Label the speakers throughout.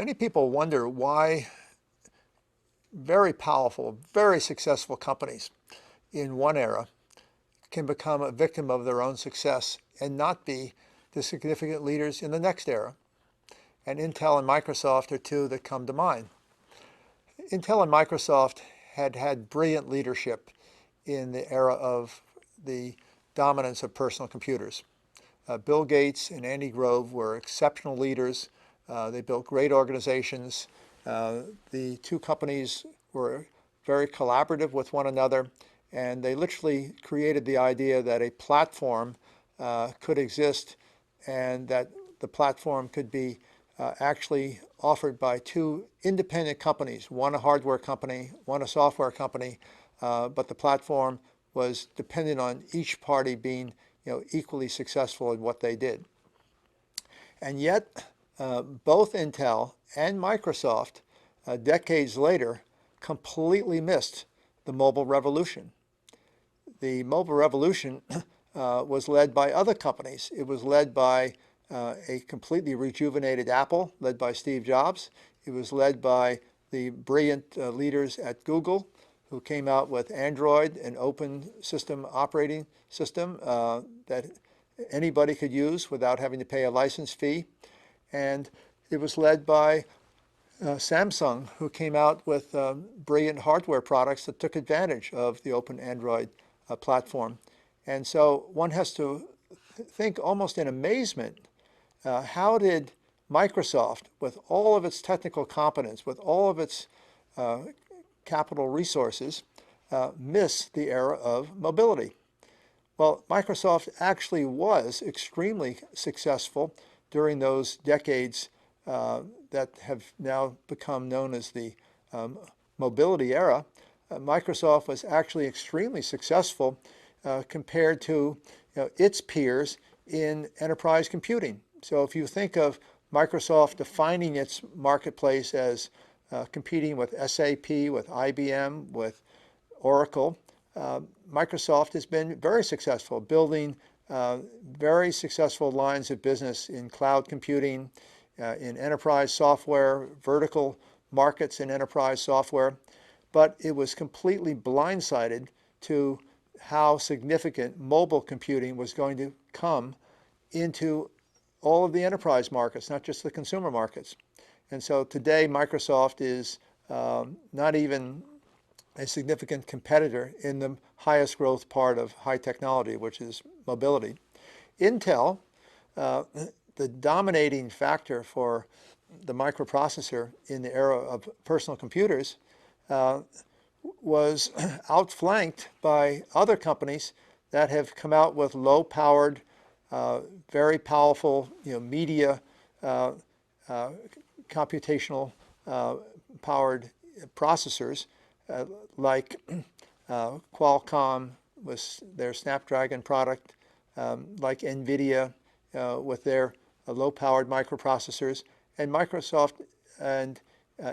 Speaker 1: Many people wonder why very powerful, very successful companies in one era can become a victim of their own success and not be the significant leaders in the next era. And Intel and Microsoft are two that come to mind. Intel and Microsoft had had brilliant leadership in the era of the dominance of personal computers. Bill Gates and Andy Grove were exceptional leaders. They built great organizations. The two companies were very collaborative with one another, and they literally created the idea that a platform could exist and that the platform could be actually offered by two independent companies, one a hardware company, one a software company, but the platform was dependent on each party being equally successful in what they did. And yet, both Intel and Microsoft, decades later, completely missed the mobile revolution. The mobile revolution was led by other companies. It was led by a completely rejuvenated Apple, led by Steve Jobs. It was led by the brilliant leaders at Google, who came out with Android, an open system operating system that anybody could use without having to pay a license fee. And it was led by Samsung, who came out with brilliant hardware products that took advantage of the open Android platform. And so one has to think almost in amazement, how did Microsoft, with all of its technical competence, with all of its capital resources, miss the era of mobility? Well, Microsoft actually was extremely successful during those decades that have now become known as the mobility era. Microsoft was actually extremely successful compared to its peers in enterprise computing. So if you think of Microsoft defining its marketplace as competing with SAP, with IBM, with Oracle, Microsoft has been very successful, building very successful lines of business in cloud computing, in enterprise software, vertical markets in enterprise software. But it was completely blindsided to how significant mobile computing was going to come into all of the enterprise markets, not just the consumer markets. And so today, Microsoft is not even a significant competitor in the highest growth part of high technology, which is mobility. Intel, the dominating factor for the microprocessor in the era of personal computers, was outflanked by other companies that have come out with low-powered, very powerful, media, computational powered processors, like Qualcomm with their Snapdragon product, like NVIDIA with their low-powered microprocessors, and Microsoft and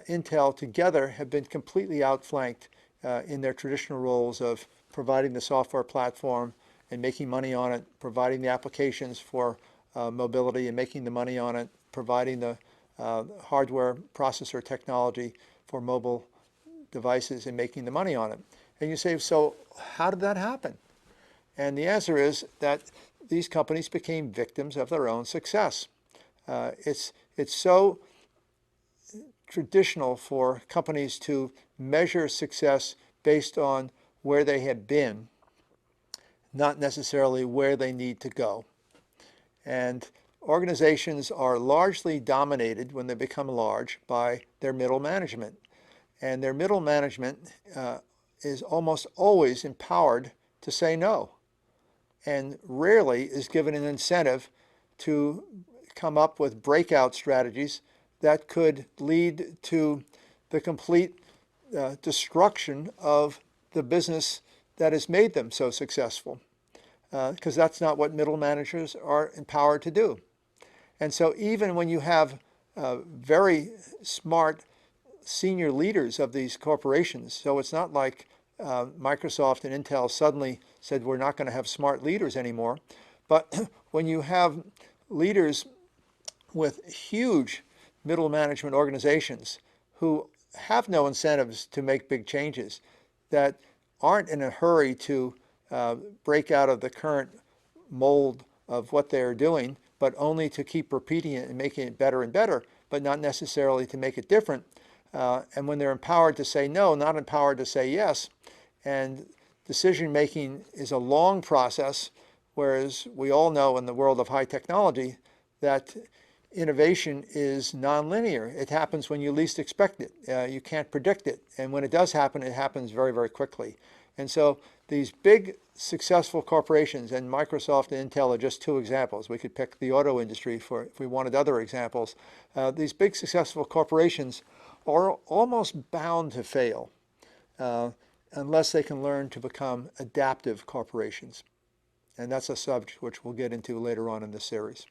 Speaker 1: Intel together have been completely outflanked in their traditional roles of providing the software platform and making money on it, providing the applications for mobility and making the money on it, providing the hardware processor technology for mobile devices and making the money on it. And you say, so how did that happen? And the answer is that these companies became victims of their own success. It's so traditional for companies to measure success based on where they have been, not necessarily where they need to go. And organizations are largely dominated when they become large by their middle management. And their middle management is almost always empowered to say no, and rarely is given an incentive to come up with breakout strategies that could lead to the complete destruction of the business that has made them so successful, because that's not what middle managers are empowered to do. And so even when you have very smart senior leaders of these corporations, so it's not like Microsoft and Intel suddenly said we're not going to have smart leaders anymore, but when you have leaders with huge middle management organizations who have no incentives to make big changes, that aren't in a hurry to break out of the current mold of what they're doing, but only to keep repeating it and making it better and better, but not necessarily to make it different. And when they're empowered to say no, not empowered to say yes, and decision making is a long process, whereas we all know in the world of high technology that innovation is nonlinear. It happens when you least expect it. You can't predict it. And when it does happen, it happens very, very quickly. And so these big successful corporations, and Microsoft and Intel are just two examples. We could pick the auto industry for if we wanted other examples. These big successful corporations are almost bound to fail unless they can learn to become adaptive corporations. And that's a subject which we'll get into later on in this series.